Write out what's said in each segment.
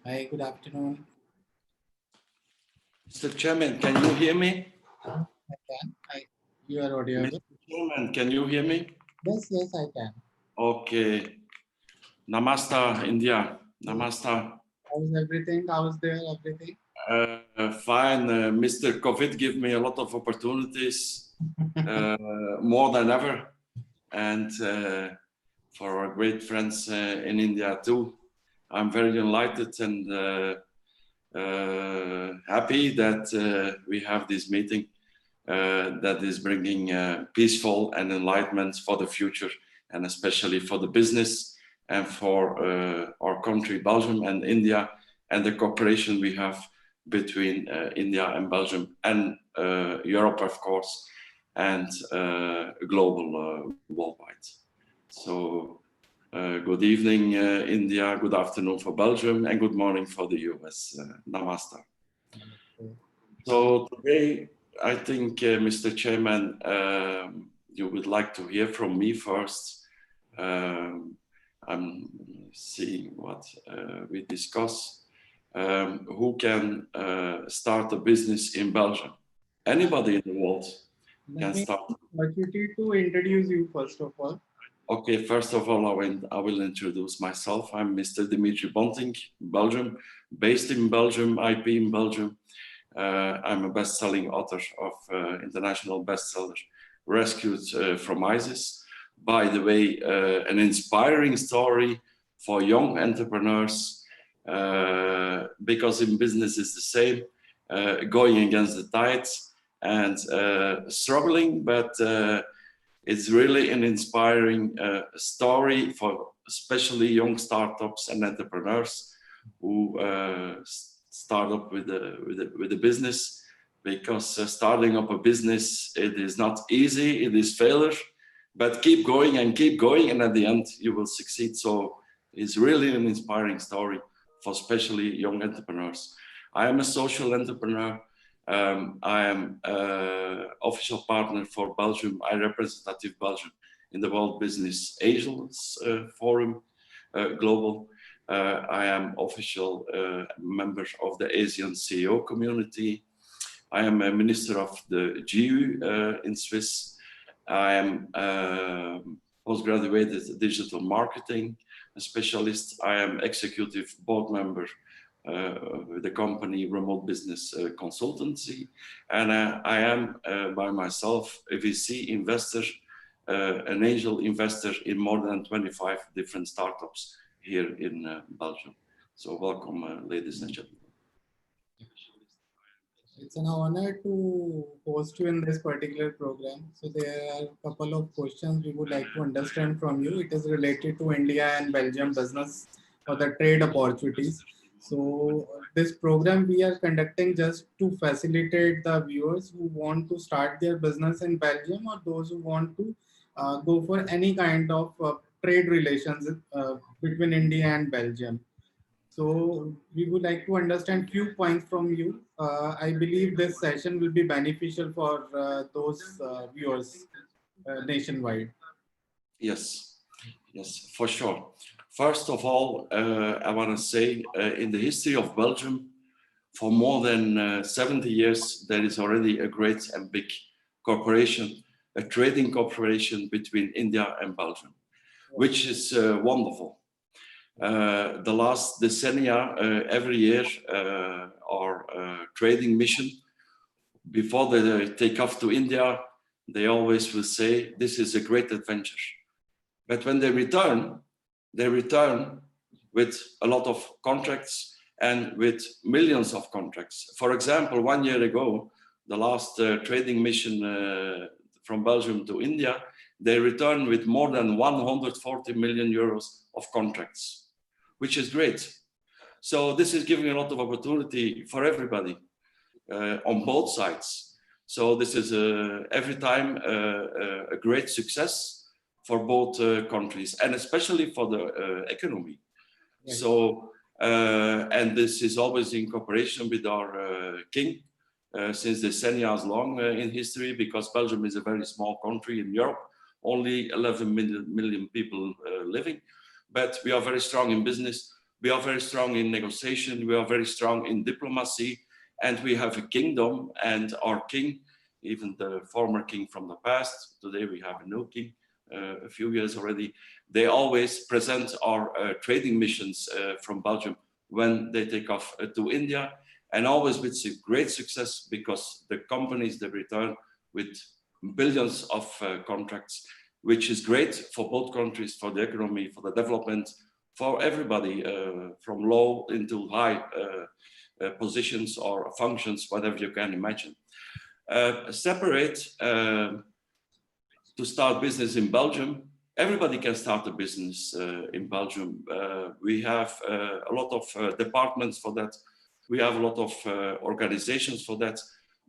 Hi, good afternoon. Mr. Chairman, can you hear me? I can. You are audible. Mr. Chairman, can you hear me? Yes, I can. Okay. Namaste, India. Namaste. How's everything? How's there everything? Fine. Mr. COVID gave me a lot of opportunities, more than ever. And for our great friends in India too. I'm very delighted and happy that we have this meeting that is bringing peaceful and enlightenment for the future, and especially for the business and for our country, Belgium and India, and the cooperation we have between India and Belgium and Europe, of course, and global worldwide. So good evening, India, good afternoon for Belgium, and good morning for the US. Namaste. So today, I think, Mr. Chairman, you would like to hear from me first. I'm seeing what we discuss. Who can start a business in Belgium? Anybody in the world can Let me start. opportunity to introduce you first of all. Okay, first of all, I will introduce myself. I'm Mr. Dimitri Bonting, Belgium, based in Belgium, IP in Belgium. I'm a best-selling author of international bestseller, Rescued from ISIS. By the way, an inspiring story for young entrepreneurs, because in business it's the same, going against the tides and struggling, but it's really an inspiring story for especially young startups and entrepreneurs who start up with a business, because starting up a business, it is not easy, it is failure, but keep going and at the end you will succeed. So it's really an inspiring story for especially young entrepreneurs. I am a social entrepreneur. I am official partner for Belgium. I representative Belgium in the World Business Angels Forum Global. I am official member of the Asian CEO community. I am a minister of the GU in Swiss. I am postgraduated digital marketing specialist. I am executive board member with the company Remote Business Consultancy. And I am by myself a VC investor, an angel investor in more than 25 different startups here in Belgium. So welcome, ladies and gentlemen. It's an honor to host you in this particular program. So there are a couple of questions we would like to understand from you. It is related to India and Belgium business or the trade opportunities. So this program we are conducting just to facilitate the viewers who want to start their business in Belgium, or those who want to go for any kind of trade relations between India and Belgium. So we would like to understand few points from you. I believe this session will be beneficial for those viewers nationwide. Yes, yes, for sure. First of all, I want to say in the history of Belgium, for more than 70 years, there is already a great and big corporation, a trading corporation between India and Belgium, which is wonderful. The last decennia, every year, our trading mission, before they take off to India, they always will say, this is a great adventure. But when they return with a lot of contracts and with millions of contracts. For example, 1 year ago, the last trading mission from Belgium to India, they returned with more than 140 million euros of contracts, which is great. So this is giving a lot of opportunity for everybody on both sides. So this is every time a great success for both countries, and especially for the economy. Right. So, and this is always in cooperation with our king since decennia long in history, because Belgium is a very small country in Europe, only 11 million people living, but we are very strong in business. We are very strong in negotiation. We are very strong in diplomacy, and we have a kingdom. And our king, even the former king from the past, today we have a new king, a few years already. They always present our trading missions from Belgium when they take off to India, and always with great success, because the companies, they return with billions of contracts, which is great for both countries, for the economy, for the development, for everybody, from low into high positions or functions, whatever you can imagine. Separate to start business in Belgium. Everybody can start a business in Belgium. We have a lot of departments for that. We have a lot of organizations for that.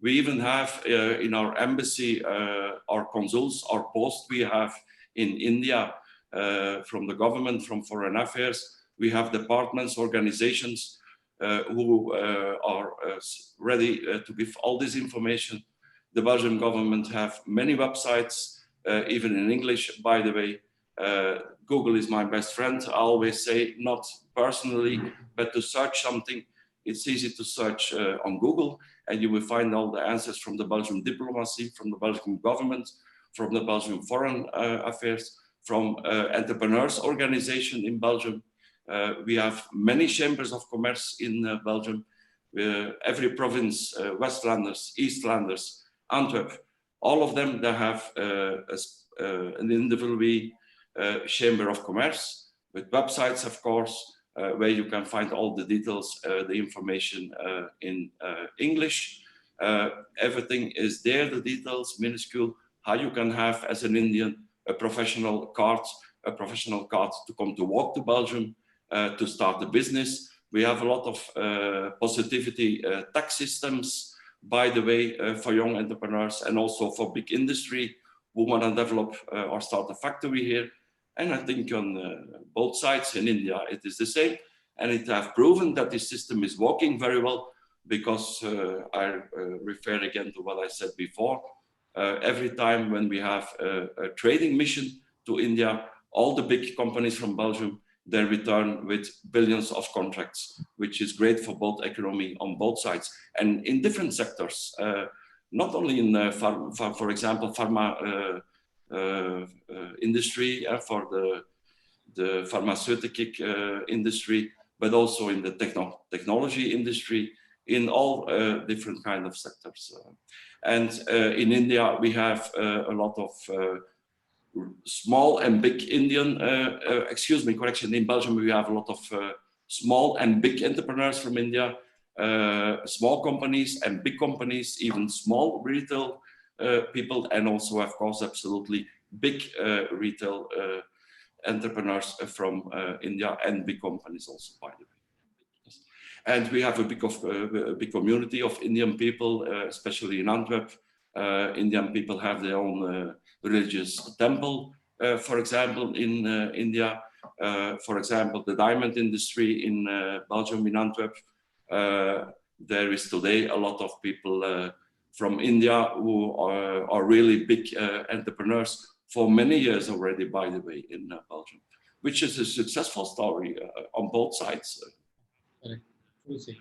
We even have in our embassy, our consuls, our post we have in India from the government, from foreign affairs. We have departments, organizations who are ready to give all this information. The Belgian government have many websites, even in English, by the way. Google is my best friend. I always say, not personally, but to search something, it's easy to search on Google, and you will find all the answers from the Belgian diplomacy, from the Belgian government, from the Belgian foreign affairs, from entrepreneurs organization in Belgium. We have many chambers of commerce in Belgium. Every province, Westlanders, Eastlanders, Antwerp, all of them, they have an individual chamber of commerce with websites, of course, where you can find all the details, the information in English. Everything is there, the details, minuscule, how you can have, as an Indian, a professional card to come to work to Belgium, to start a business. We have a lot of positivity tax systems, by the way, for young entrepreneurs, and also for big industry who want to develop or start a factory here. And I think on both sides in India, it is the same. And it have proven that this system is working very well, because I refer again to what I said before. Every time when we have a trading mission to India, all the big companies from Belgium, they return with billions of contracts, which is great for both economy on both sides and in different sectors. Not only in, for example, pharma industry, for the pharmaceutical industry, but also in the technology industry, in all different kind of sectors. And in India, we have a lot of small and big Indian, in Belgium, we have a lot of small and big entrepreneurs from India, small companies and big companies, even small retail people, and also, of course, absolutely big retail entrepreneurs from India, and big companies also, by the way. And we have a big community of Indian people, especially in Antwerp. Indian people have their own religious temple, for example, in India. For example, the diamond industry in Belgium, in Antwerp. There is today a lot of people from India who are really big entrepreneurs for many years already, by the way, in Belgium, which is a successful story on both sides. Correct. True say.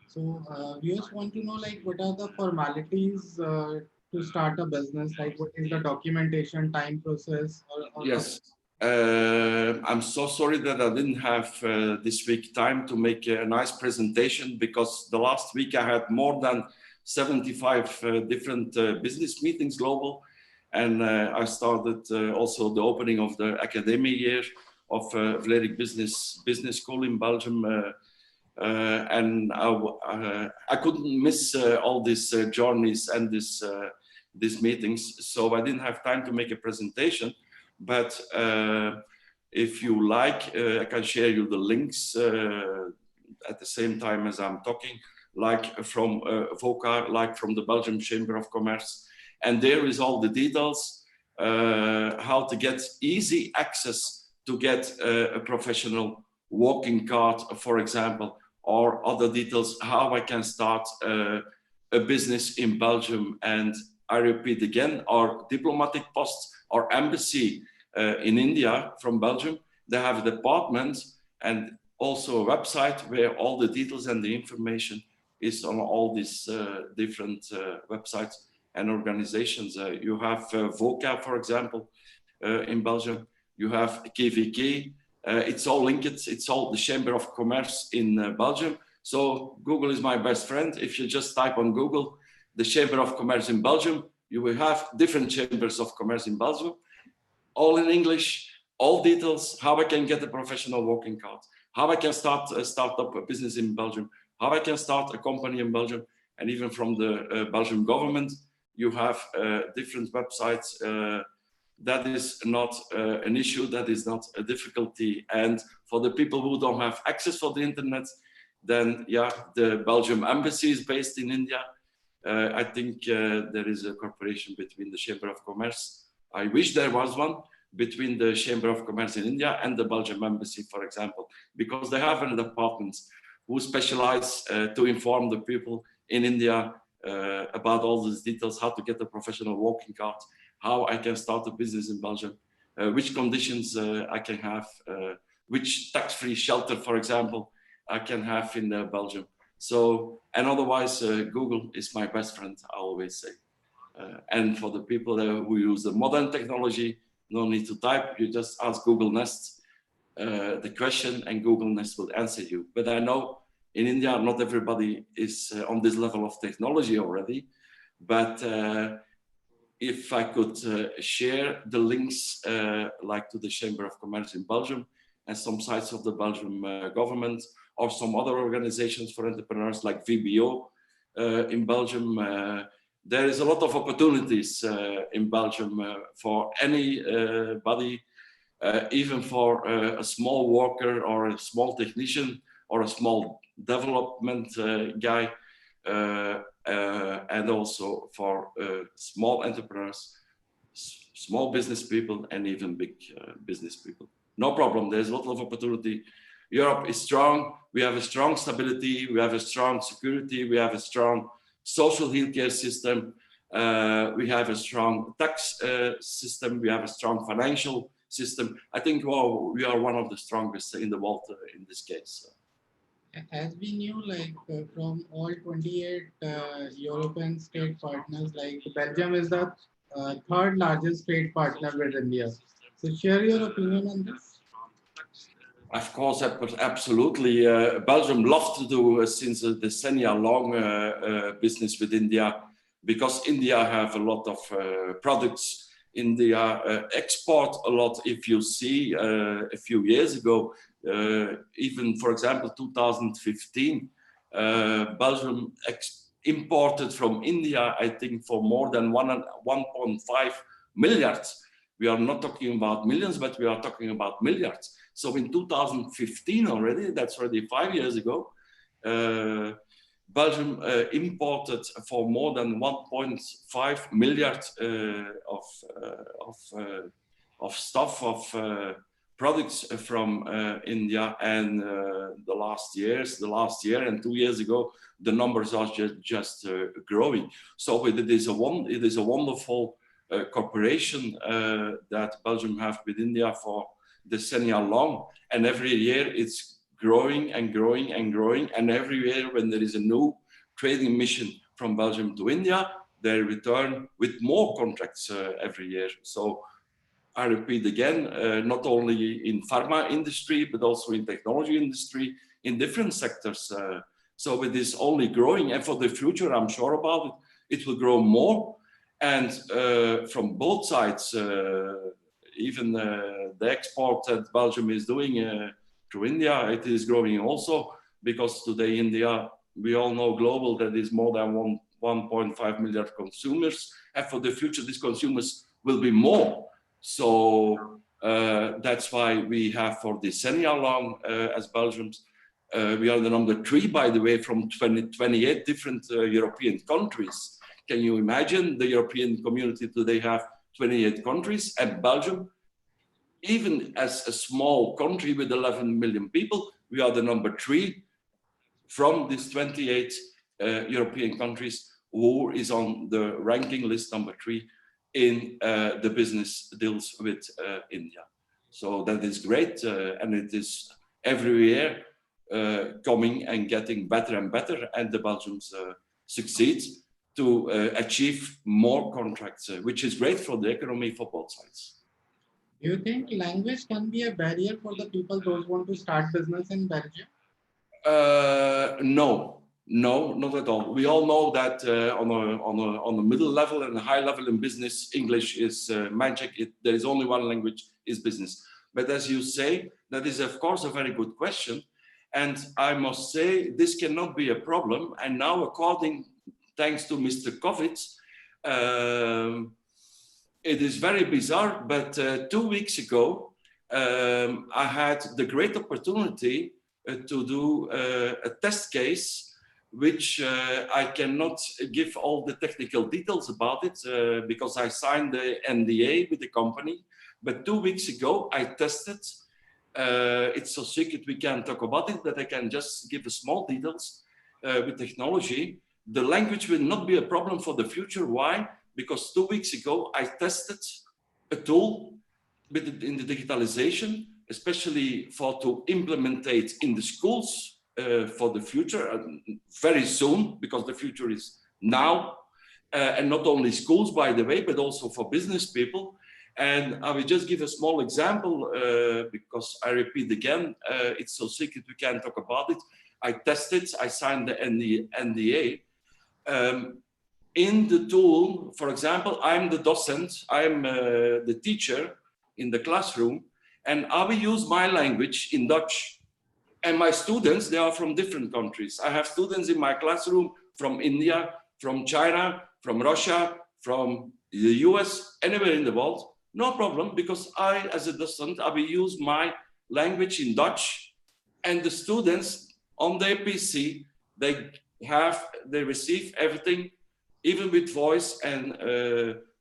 So viewers want to know, like, what are the formalities to start a business? Like, what is the documentation, time process? Yes. I'm so sorry that I didn't have this week time to make a nice presentation, because the last week I had more than 75 different business meetings global. And I started also the opening of the academic year of Formulate Business School in Belgium. And I couldn't miss all these journeys and these meetings. So I didn't have time to make a presentation. But if you like, I can share you the links at the same time as I'm talking, like from VOCA, like from the Belgium Chamber of Commerce. And there is all the details, how to get easy access to get a professional walking card, for example, or other details, how I can start a business in Belgium. And I repeat again, our diplomatic posts, our embassy in India from Belgium, they have a department, and also a website where all the details and the information is on all these different websites and organizations. You have VOCA, for example, in Belgium. You have KVK. It's all linked. It's all the Chamber of Commerce in Belgium. So Google is my best friend. If you just type on Google, the Chamber of Commerce in Belgium, you will have different chambers of commerce in Belgium, all in English, all details, how I can get a professional working card, how I can start up a business in Belgium, how I can start a company in Belgium, and even from the Belgian government, you have different websites. That is not an issue, that is not a difficulty. And for the people who don't have access for the internet, then yeah, the Belgium embassy is based in India. I think there is a cooperation between the Chamber of Commerce. I wish there was one between the Chamber of Commerce in India and the Belgium embassy, for example, because they have a department who specialize to inform the people in India about all these details, how to get a professional working card, how I can start a business in Belgium, which conditions I can have, which tax-free shelter, for example, I can have in Belgium. So, and otherwise, Google is my best friend, I always say. And for the people who use the modern technology, no need to type, you just ask Google Nest the question and Google Nest will answer you. But I know in India, not everybody is on this level of technology already. But if I could share the links like to the Chamber of Commerce in Belgium and some sites of the Belgian government, or some other organizations for entrepreneurs like VBO in Belgium. There is a lot of opportunities in Belgium for anybody, even for a small worker or a small technician or a small development guy, and also for small entrepreneurs, small business people, and even big business people. No problem, there's a lot of opportunity. Europe is strong, we have a strong stability, we have a strong security, we have a strong social healthcare system, we have a strong tax system, we have a strong financial system. I think we are one of the strongest in the world in this case. As we knew, like from all 28 European state partners, like Belgium is the third largest trade partner with India. So share your opinion on this. Of course, absolutely. Belgium loves to do since a decennia long business with India, because India have a lot of products. India export a lot. If you see a few years ago, even for example 2015, Belgium imported from India, I think, for more than 1.5 milliards. We are not talking about millions, but we are talking about milliards. So in 2015 already, that's already 5 years ago, Belgium imported for more than 1.5 milliard of stuff, of products from India. And the last year and 2 years ago, the numbers are just growing. So it is a wonderful cooperation that Belgium have with India for decennia long, and every year it's growing and growing and growing, and every year when there is a new trading mission from Belgium to India, they return with more contracts every year. So I repeat again, not only in pharma industry, but also in technology industry, in different sectors. So it is only growing, and for the future, I'm sure about it, it will grow more. And from both sides, even the export that Belgium is doing to India, it is growing also, because today India, we all know global, that is more than 1.5 million consumers. And for the future, these consumers will be more. So that's why we have for decennia long as Belgians, we are the number 3, by the way, from 28 different European countries. Can you imagine the European community today have 28 countries, and Belgium, even as a small country with 11 million people, we are the number 3 from these 28 European countries, who is on the ranking list number 3 in the business deals with India. So that is great, and it is every year coming and getting better and better, and the Belgians succeed to achieve more contracts, which is great for the economy for both sides. Do you think language can be a barrier for the people those want to start business in Belgium? No, not at all. We all know that on a middle level and a high level in business, English is magic. There is only one language, is business. But as you say, that is of course a very good question. And I must say this cannot be a problem. And now, thanks to Mr. COVID, it is very bizarre. But 2 weeks ago, I had the great opportunity to do a test case, which I cannot give all the technical details about it because I signed the NDA with the company. But 2 weeks ago, I tested. It's so secret we can't talk about it, but I can just give a small details with technology. The language will not be a problem for the future. Why? Because 2 weeks ago, I tested a tool in the digitalization, especially to implement it in the schools for the future, very soon, because the future is now, and not only schools, by the way, but also for business people. And I will just give a small example, because I repeat again, it's so secret we can't talk about it. I tested, I signed the NDA. In the tool, for example, I'm the docent, I'm the teacher in the classroom, and I will use my language in Dutch. And my students, they are from different countries. I have students in my classroom from India, from China, from Russia, from the US, anywhere in the world. No problem, because I, as a docent, I will use my language in Dutch. And the students on their PC, they receive everything, even with voice and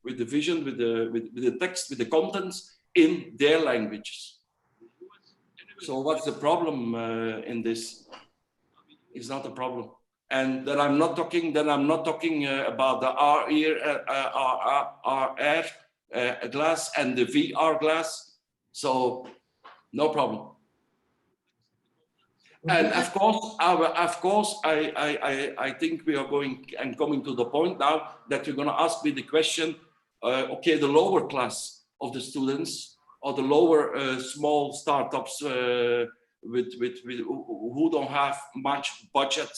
with the vision, with the text, with the contents in their languages. So what's the problem in this? It's not a problem. And then I'm not talking about the RR glass and the VR glass. So no problem. And of course, I think we are coming to the point now that you're going to ask me the question. Okay, the lower class of the students or the lower small startups who don't have much budget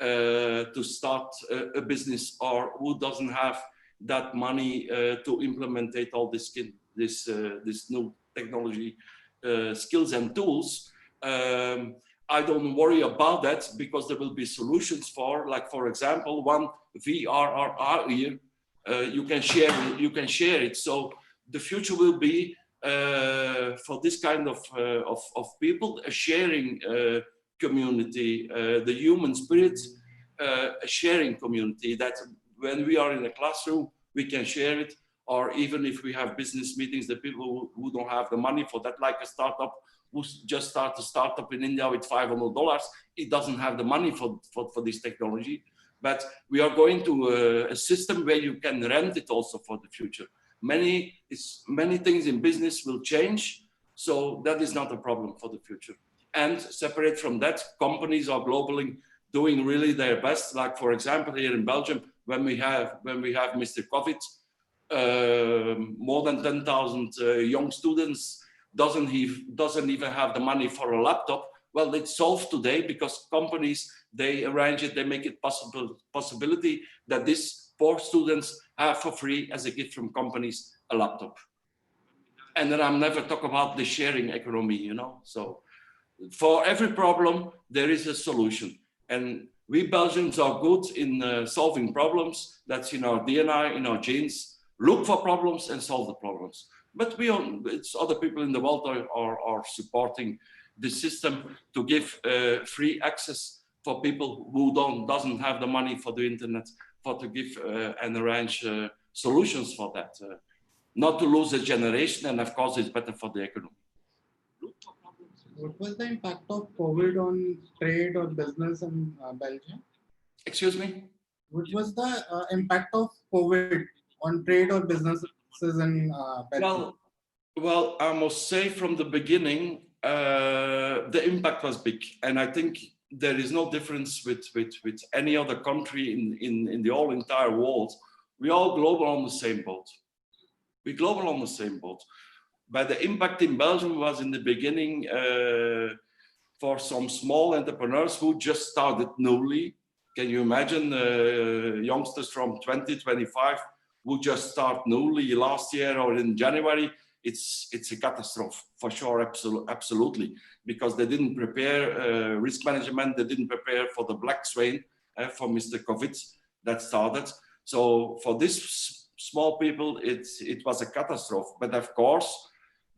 to start a business, or who doesn't have that money to implement all this new technology skills and tools. I don't worry about that, because there will be solutions for, like, for example, one VR or AR here, you can share it. So the future will be for this kind of people, a sharing community, the human spirit, a sharing community, that when we are in a classroom, we can share it. Or even if we have business meetings, the people who don't have the money for that, like a startup who just start a startup in India with $500, it doesn't have the money for this technology. But we are going to a system where you can rent it also for the future. Many things in business will change, so that is not a problem for the future. And separate from that, companies are globally doing really their best. Like, for example, here in Belgium, when we have Mr. COVID, more than 10,000 young students doesn't even have the money for a laptop. Well, it's solved today, because companies, they arrange it, they make it possibility that these poor students have for free, as a gift from companies, a laptop. And then I'm never talk about the sharing economy, you know. So for every problem, there is a solution. And we Belgians are good in solving problems. That's in our DNA, in our genes. Look for problems and solve the problems. But it's other people in the world are supporting the system to give free access for people who doesn't have the money for the internet, to give and arrange solutions for that. Not to lose a generation, and of course it's better for the economy. What was the impact of COVID on trade or business in Belgium? Excuse me? What was the impact of COVID on trade or businesses in Belgium? Well, I must say from the beginning, the impact was big. And I think there is no difference with any other country in the whole entire world. We all global on the same boat. We global on the same boat. But the impact in Belgium was in the beginning for some small entrepreneurs who just started newly. Can you imagine youngsters from 20, 25 who just start newly last year or in January? It's a catastrophe for sure, absolutely, because they didn't prepare risk management, they didn't prepare for the black swan for Mr. COVID that started. So for these small people, it was a catastrophe. But of course,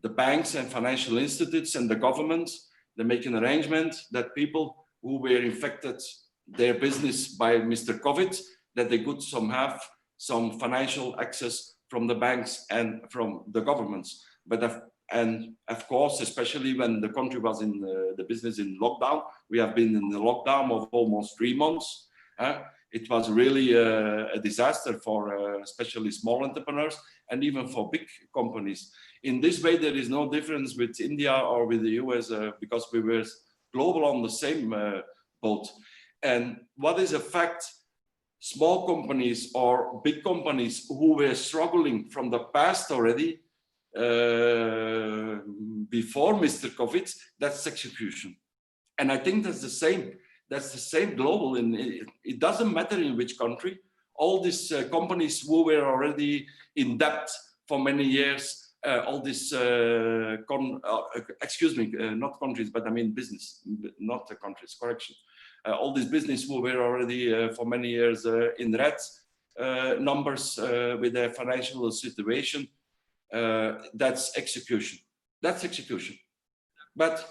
the banks and financial institutes and the government, they make an arrangement that people who were infected their business by Mr. COVID, that they could have some financial access from the banks and from the governments. And of course, especially when the country was in the business in lockdown, we have been in the lockdown of almost 3 months. It was really a disaster for especially small entrepreneurs and even for big companies. In this way, there is no difference with India or with the US because we were global on the same boat. And what is a fact? Small companies or big companies who were struggling from the past already before Mr. COVID, that's execution. And I think that's the same. That's the same global. It doesn't matter in which country. All these companies who were already in debt for many years, all this, excuse me, not countries, but I mean business, not the countries, correction. All these business who were already for many years in red numbers with their financial situation, that's execution. That's execution. But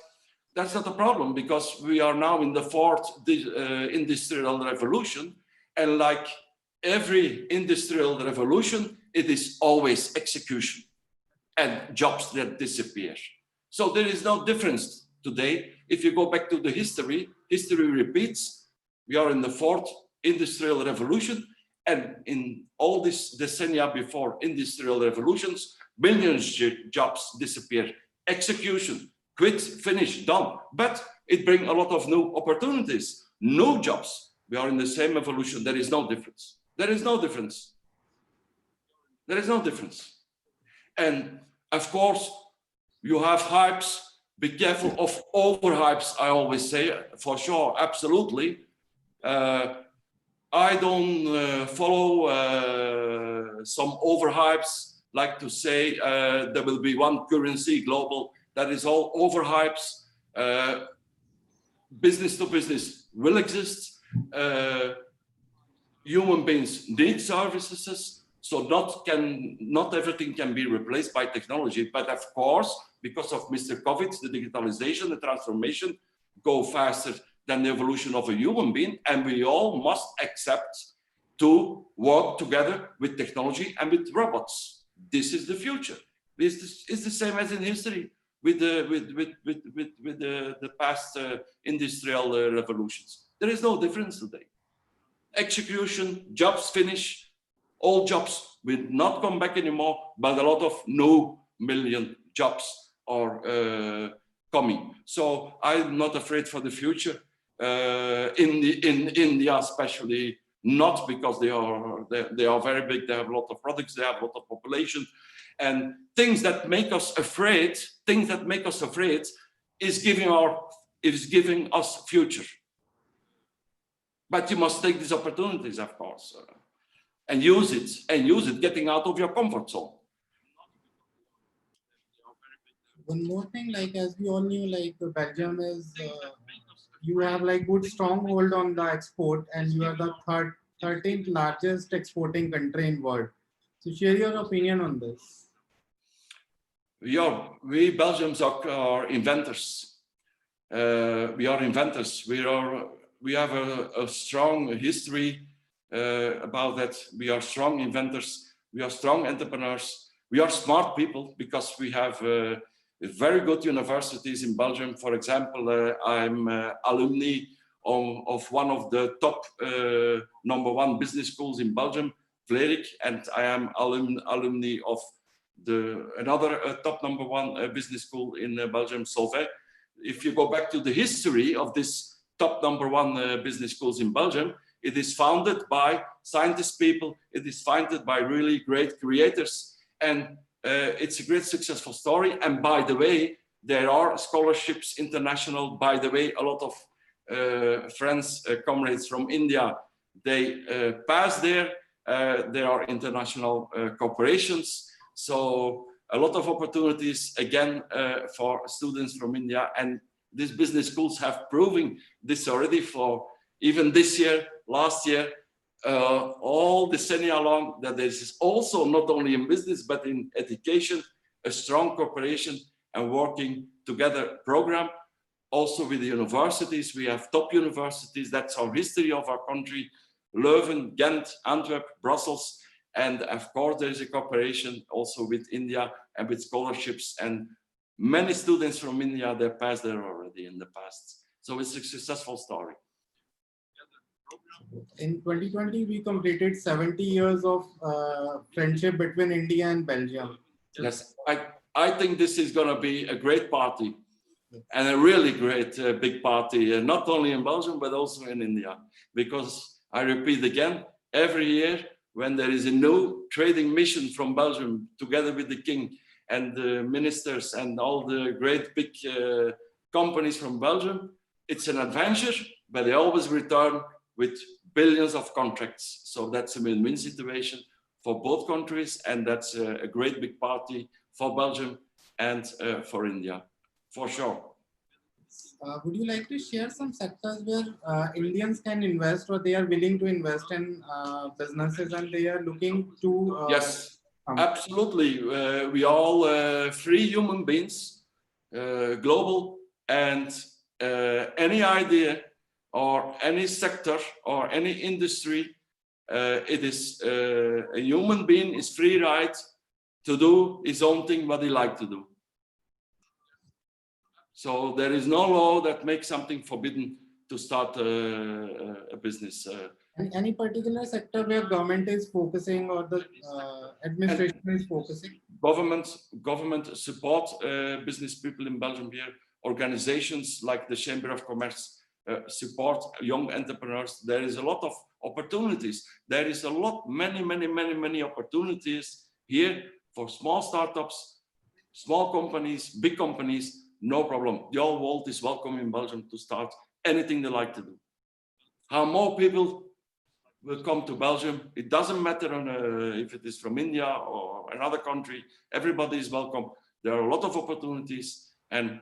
that's not a problem because we are now in the fourth industrial revolution. And like every industrial revolution, it is always execution and jobs that disappear. So there is no difference today. If you go back to the history repeats. We are in the fourth industrial revolution, and in all these decennia before industrial revolutions, millions of jobs disappear. Execution, quit, finish, done. But it brings a lot of new opportunities, new jobs. We are in the same evolution. There is no difference. There is no difference. There is no difference. And of course, you have hypes. Be careful of overhypes, I always say, for sure, absolutely. I don't follow some overhypes, like to say there will be one currency global. That is all overhypes. Business to business will exist. Human beings need services. So not everything can be replaced by technology, but of course, because of Mr. COVID, the digitalization, the transformation go faster than the evolution of a human being, and we all must accept to work together with technology and with robots. This is the future. This is the same as in history with the past industrial revolutions. There is no difference today. Execution, jobs finish. All jobs will not come back anymore, but a lot of new million jobs are coming. So I'm not afraid for the future. In India, especially, not because they are very big. They have a lot of products. They have a lot of population, and things that make us afraid. Things that make us afraid is giving us future. But you must take these opportunities, of course. And use it, getting out of your comfort zone. One more thing, like as we all knew, like Belgium is, you have like good stronghold on the export, and you are the 13th largest exporting country in world. So share your opinion on this. We Belgians are inventors. We are inventors. We have a strong history about that. We are strong inventors, we are strong entrepreneurs, we are smart people because we have very good universities in Belgium. For example, I'm alumni of one of the top #1 business schools in Belgium, Vlerik, and I am alumni of another top #1 business school in Belgium, Solvay. if you go back to the history of this top #1 business schools in Belgium, it is founded by scientist people. It is founded by really great creators, and it's a great successful story. And by the way, there are scholarships international. By the way, a lot of friends, comrades from India, they pass there. There are international cooperations. So a lot of opportunities again for students from India, and these business schools have proven this already for even this year, last year, all decennia long, that there is also not only in business but in education a strong cooperation and working together program. Also with the universities, we have top universities. That's our history of our country: Leuven, Ghent, Antwerp, Brussels. And of course, there is a cooperation also with India and with scholarships. And many students from India, they passed there already in the past. So it's a successful story. In 2020, we completed 70 years of friendship between India and Belgium. Yes, I think this is going to be a great party, and a really great big party, not only in Belgium, but also in India. Because I repeat again, every year, when there is a new trading mission from Belgium, together with the king and the ministers and all the great big companies from Belgium, it's an adventure, but they always return with billions of contracts. So that's a win-win situation for both countries, and that's a great big party for Belgium and for India, for sure. Would you like to share some sectors where Indians can invest, or they are willing to invest in businesses and they are looking to? Yes, absolutely. We all free human beings, global, and any idea or any sector or any industry, it is a human being is free right to do his own thing, what he like to do. So there is no law that makes something forbidden to start a business. Any particular sector where government is focusing, or the administration is focusing? Government support business people in Belgium here. Organizations like the Chamber of Commerce support young entrepreneurs. There is a lot of opportunities. There is a lot, many opportunities here for small startups, small companies, big companies. No problem. The whole world is welcome in Belgium to start anything they like to do. How more people will come to Belgium, it doesn't matter if it is from India or another country, everybody is welcome. There are a lot of opportunities and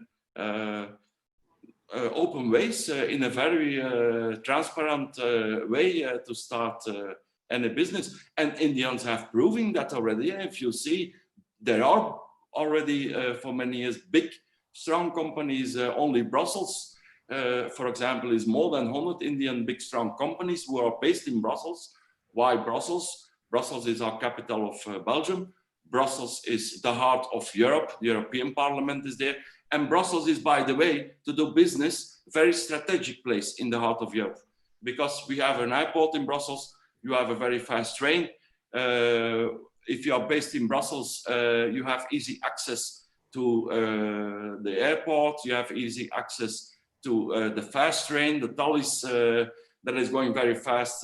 open ways in a very transparent way to start any business. And Indians have proven that already. If you see, there are already for many years big, strong companies. Only Brussels, for example, is more than 100 Indian big, strong companies who are based in Brussels. Why Brussels? Brussels is our capital of Belgium. Brussels is the heart of Europe. The European Parliament is there. And Brussels is, by the way, to do business, a very strategic place in the heart of Europe. Because we have an airport in Brussels, you have a very fast train. If you are based in Brussels, you have easy access to the airport, you have easy access to the fast train, the Thalys that is going very fast.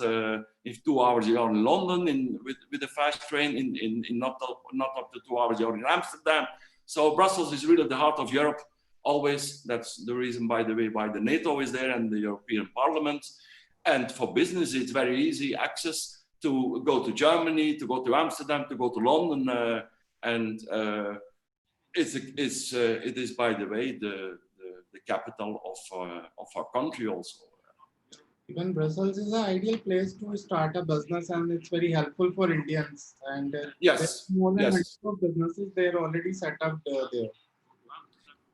If 2 hours you are in London with the fast train, in not up to 2 hours you're in Amsterdam. So Brussels is really the heart of Europe, always. That's the reason, by the way, why the NATO is there and the European Parliament. And for business, it's very easy access to go to Germany, to go to Amsterdam, to go to London. It is, by the way, the capital of our country also. Even Brussels is an ideal place to start a business, and it's very helpful for Indians. And yes, more than yes. 100 of businesses they're already set up there.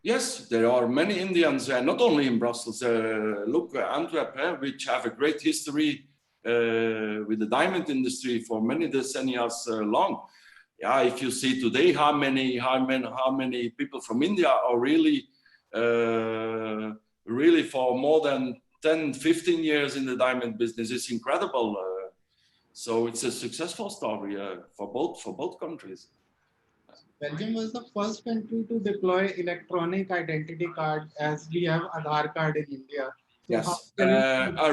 Yes, there are many Indians, not only in Brussels. Look, Antwerp, which have a great history with the diamond industry for many decennia long. Yeah, if you see today how many people from India are really for more than 10, 15 years in the diamond business, it's incredible. So it's a successful story for both countries. Belgium was the first country to deploy electronic identity card as we have Aadhaar card in India. So how Yes, can I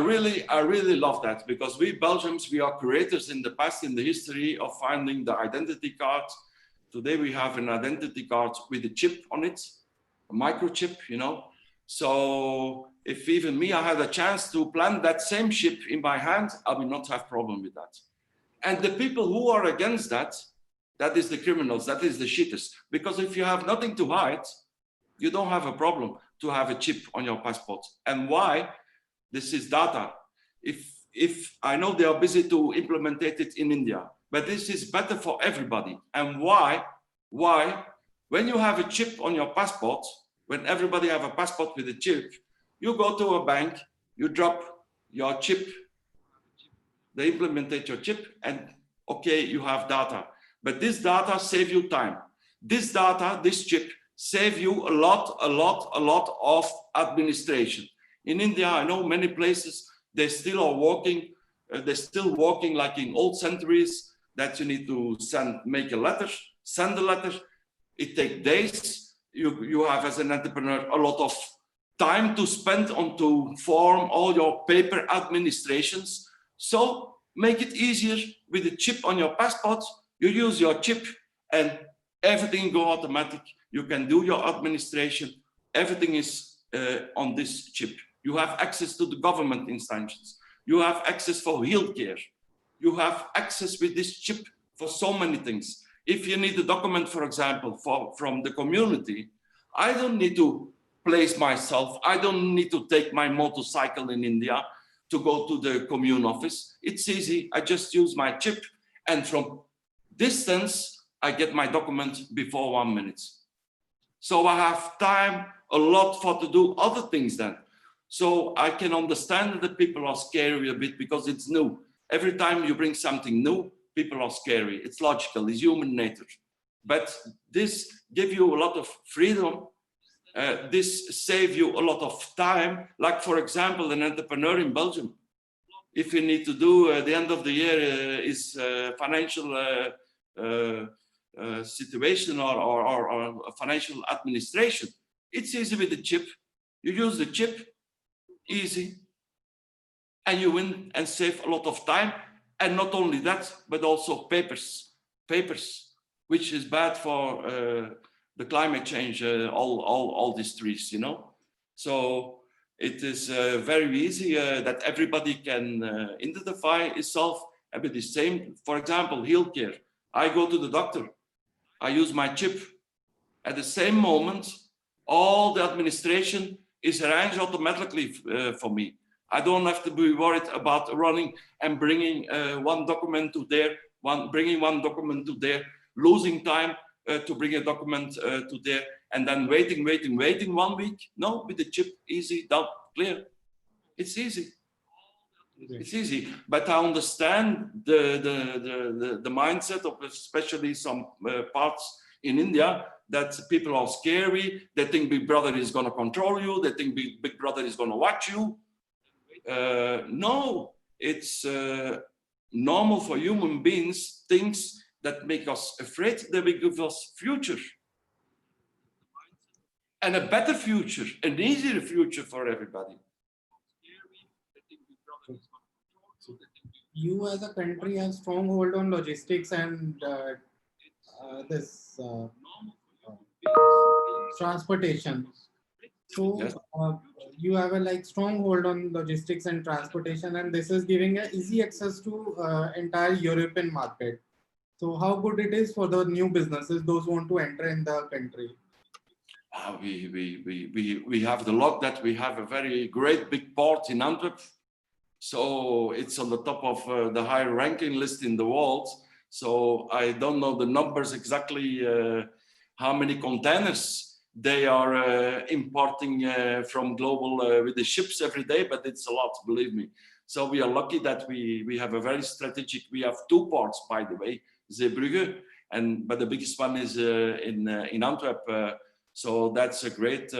really love that because we Belgians, we are creators in the past, in the history of finding the identity card. Today we have an identity card with a chip on it, a microchip, you know. So if even me, I had a chance to plant that same chip in my hand, I will not have problem with that. And the people who are against that, that is the criminals, that is the shitters. Because if you have nothing to hide, you don't have a problem to have a chip on your passport. And why? This is data. If I know they are busy to implement it in India, but this is better for everybody. And why? Why? When you have a chip on your passport, when everybody have a passport with a chip, you go to a bank, you drop your chip, they implemented your chip, and okay, you have data. But this data save you time. This data, this chip, save you a lot of administration. In India, I know many places, they still are working, they're still working like in old centuries, that you need to make a letter, send a letter. It takes days. You have, as an entrepreneur, a lot of time to spend on to form all your paper administrations. So make it easier with a chip on your passport. You use your chip and everything go automatic. You can do your administration. Everything is on this chip. You have access to the government instances. You have access for healthcare. You have access with this chip for so many things. If you need a document, for example, from the community, I don't need to place myself. I don't need to take my motorcycle in India to go to the commune office. It's easy. I just use my chip, and from distance, I get my document before 1 minute. So I have time a lot for to do other things then. So I can understand that people are scary a bit because it's new. Every time you bring something new, people are scary. It's logical, it's human nature. But this gives you a lot of freedom. This saves you a lot of time. Like, for example, an entrepreneur in Belgium, if you need to do the end of the year is financial situation or financial administration, it's easy with the chip. You use the chip, easy, and you win and save a lot of time. And not only that, but also papers, which is bad for the climate change, all these trees, you know. So it is very easy that everybody can identify itself with the same. For example, healthcare. I go to the doctor, I use my chip. At the same moment, all the administration is arranged automatically for me. I don't have to be worried about running and bringing one document to there, bringing one document to there, losing time to bring a document to there, and then waiting 1 week. No, with the chip, easy, done, clear. It's easy. It's easy, but I understand the mindset of especially some parts in India that people are scary. They think Big Brother is going to control you. They think Big Brother is going to watch you. No, it's normal for human beings, things that make us afraid, that will give us future. And a better future, an easier future for everybody. you as a country have strong hold on logistics and this transportation. So Yes. you have a like strong hold on logistics and transportation, and this is giving a easy access to entire European market. So how good it is for the new businesses, those who want to enter in the country? We have the luck that we have a very great big port in Antwerp. So it's on the top of the high ranking list in the world. So I don't know the numbers exactly, how many containers they are importing from global with the ships every day, but it's a lot, believe me. So we are lucky that we have a very strategic, we have two ports, by the way, Zeebrugge, but the biggest one is in Antwerp. So that's a great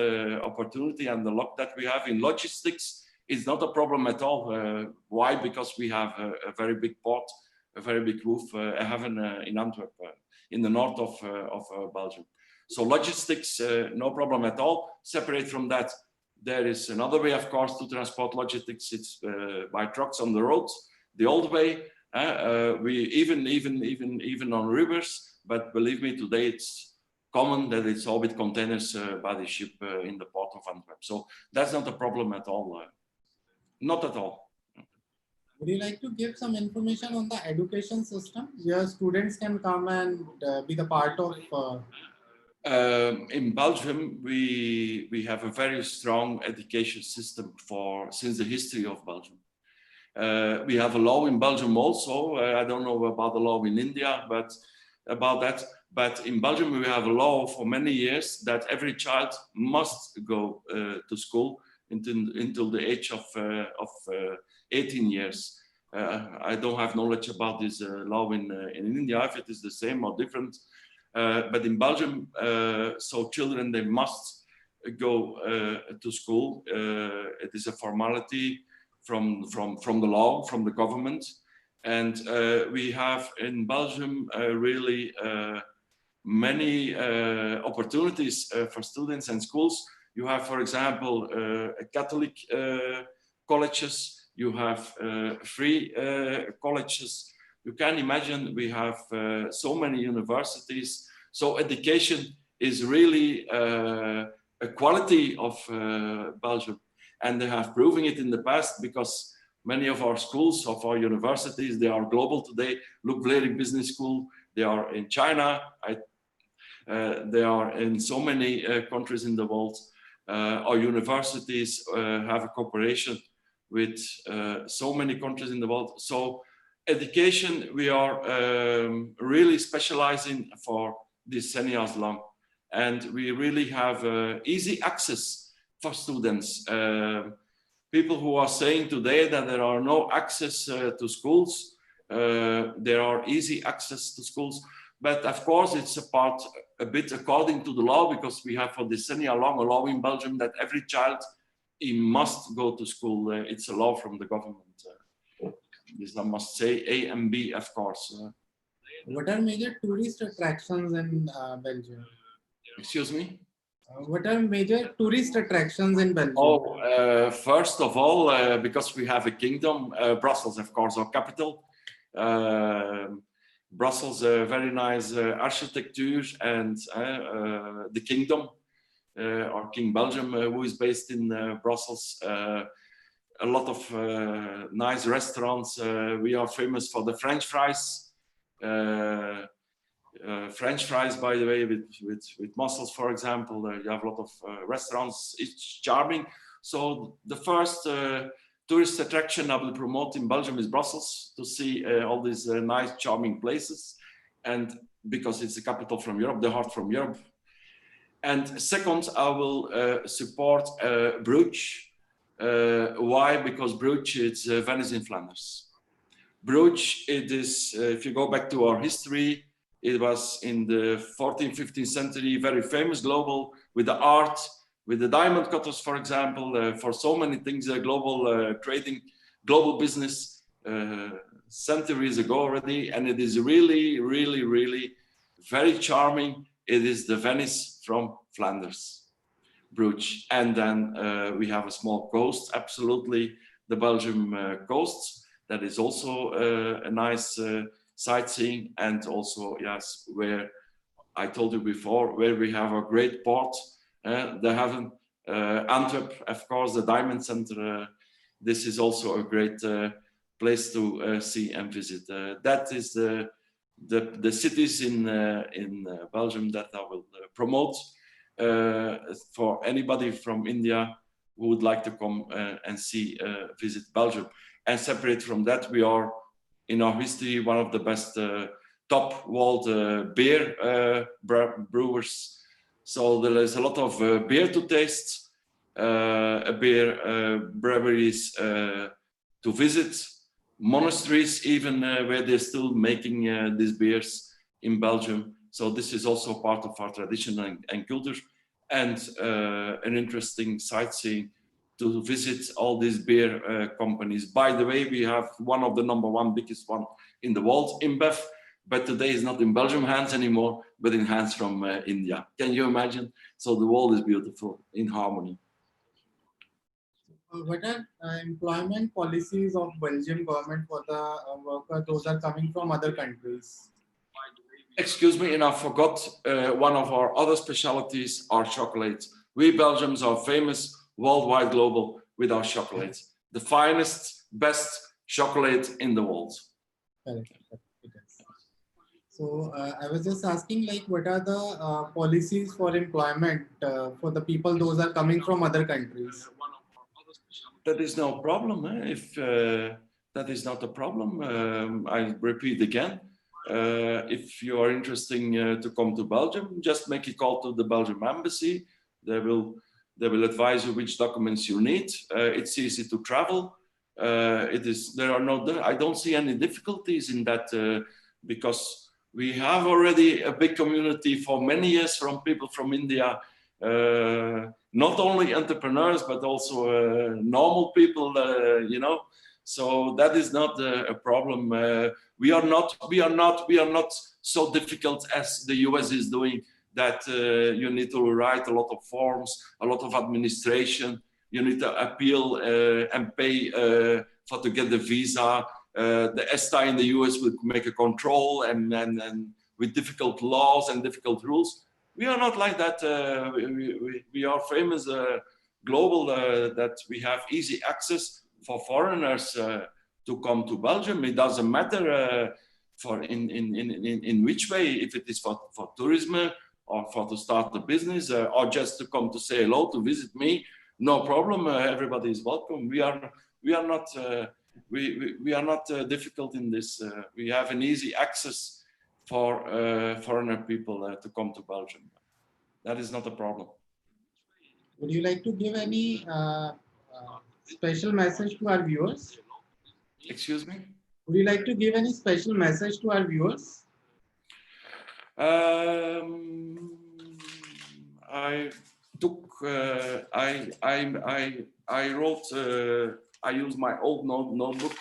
opportunity, and the luck that we have in logistics is not a problem at all. Why? Because we have a very big port, a very big roof, haven in Antwerp. in the north of Belgium. So logistics, no problem at all. Separate from that, there is another way, of course, to transport logistics. It's by trucks on the roads, the old way. We even on rivers, but believe me, today it's common that it's all with containers by the ship in the port of Antwerp. So that's not a problem at all. Not at all. Would you like to give some information on the education system where students can come and be the part of? In Belgium, we have a very strong education system since the history of Belgium. We have a law in Belgium also. I don't know about the law in India, but about that. But in Belgium, we have a law for many years that every child must go to school until the age of 18 years. I don't have knowledge about this law in India, if it is the same or different. But in Belgium, so children, they must go to school. It is a formality from the law, from the government. And we have in Belgium really many opportunities for students and schools. You have, for example, Catholic colleges. You have free colleges. You can imagine we have so many universities. So education is really a quality of Belgium. And they have proven it in the past because many of our schools, of our universities, they are global today. Look, Vlering Business School, they are in China. They are in so many countries in the world. Our universities have a cooperation with so many countries in the world. So education, we are really specializing for decennia long. And we really have easy access for students. People who are saying today that there are no access to schools, there are easy access to schools. But of course, it's a bit according to the law, because we have for decennia long a law in Belgium that every child, he must go to school. It's a law from the government. This I must say, A and B, of course. What are major tourist attractions in Belgium? Excuse me? What are major tourist attractions in Belgium? Oh, first of all, because we have a kingdom, Brussels, of course, our capital. Brussels, very nice architecture, and the kingdom, or King Belgium, who is based in Brussels. A lot of nice restaurants. We are famous for the French fries. French fries, by the way, with mussels, for example. You have a lot of restaurants. It's charming. So the first tourist attraction I will promote in Belgium is Brussels, to see all these nice, charming places. And because it's the capital from Europe, the heart from Europe. And second, I will support Bruges. Why? Because Bruges is Venice in Flanders. Bruges, it is, if you go back to our history, it was in the 14th, 15th century, very famous global with the art, with the diamond cutters, for example, for so many things, global trading, global business, centuries ago already. And it is really, really, really very charming. It is the Venice from Flanders, Bruges. And then we have a small coast, absolutely, the Belgium coast. That is also a nice sightseeing, and also, yes, where I told you before, where we have a great port, the haven, Antwerp, of course, the Diamond Center. This is also a great place to see and visit. That is the cities in Belgium that I will promote for anybody from India who would like to come and visit Belgium. And separate from that, we are, in our history, one of the best top world beer brewers. So there is a lot of beer to taste, beer breweries to visit, monasteries even where they're still making these beers in Belgium. So this is also part of our tradition and culture, and an interesting sightseeing to visit all these beer companies. By the way, we have one of the #1 biggest one in the world, InBev. but today is not in Belgium hands anymore, but in hands from India. Can you imagine? So the world is beautiful, in harmony. What are employment policies of Belgium government for the workers those are coming from other countries? Excuse me, and I forgot one of our other specialties, our chocolates. We Belgians are famous worldwide, global with our chocolates. The finest, best chocolate in the world. Correct. So I was just asking, like, what are the policies for employment for the people those are coming from other countries? That is no problem. If that is not a problem, I repeat again. If you are interested to come to Belgium, just make a call to the Belgium embassy. They will advise you which documents you need. It's easy to travel. I don't see any difficulties in that because we have already a big community for many years from people from India. Not only entrepreneurs, but also normal people, you know. So that is not a problem. We are not so difficult as the US is doing. That you need to write a lot of forms, a lot of administration. You need to appeal and pay to get the visa. The ESTA in the US will make a control and with difficult laws and difficult rules. We are not like that. We are famous global that we have easy access for foreigners to come to Belgium. It doesn't matter in which way, if it is for tourism or for to start a business or just to come to say hello, to visit me. No problem. Everybody is welcome. We are not difficult in this. We have an easy access for foreigner people to come to Belgium. That is not a problem. Would you like to give any special message to our viewers? Excuse me? Would you like to give any special message to our viewers? I used my old notebook.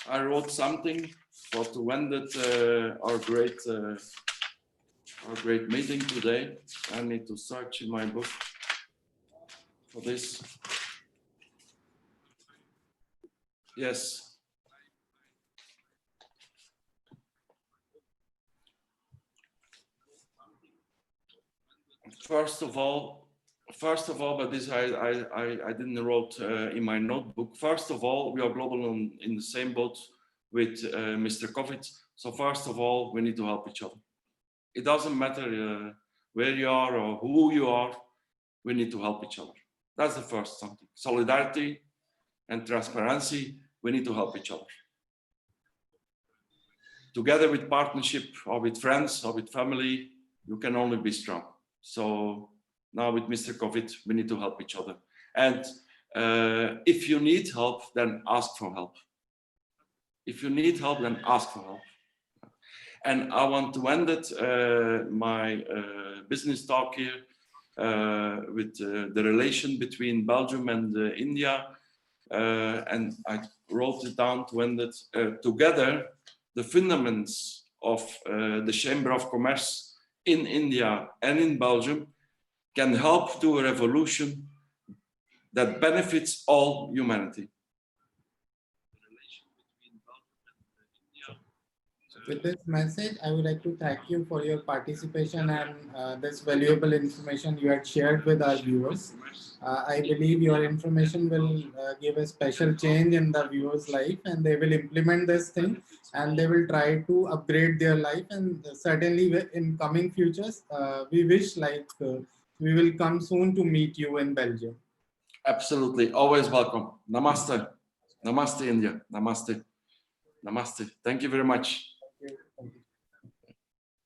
I wrote something for to end it, our great meeting today. I need to search in my book for this. Yes. First of all, but this I didn't wrote in my notebook. First of all, we are global in the same boat with Mr. COVID. So first of all, we need to help each other. It doesn't matter where you are or who you are. We need to help each other. That's the first something. Solidarity and transparency. We need to help each other. Together with partnership or with friends or with family, you can only be strong. So now with Mr. COVID, we need to help each other. And if you need help, then ask for help. If you need help, then ask for help. And I want to end it, my business talk here with the relation between Belgium and India. And I wrote it down to end it together. The fundamentals of the Chamber of Commerce in India and in Belgium can help to a revolution that benefits all humanity. With this message, I would like to thank you for your participation and this valuable information you had shared with our viewers. I believe your information will give a special change in the viewers' life, and they will implement this thing and they will try to upgrade their life. And certainly in coming futures, we wish we will come soon to meet you in Belgium. Absolutely, always welcome. Namaste. Namaste, India. Namaste. Namaste. Thank you very much.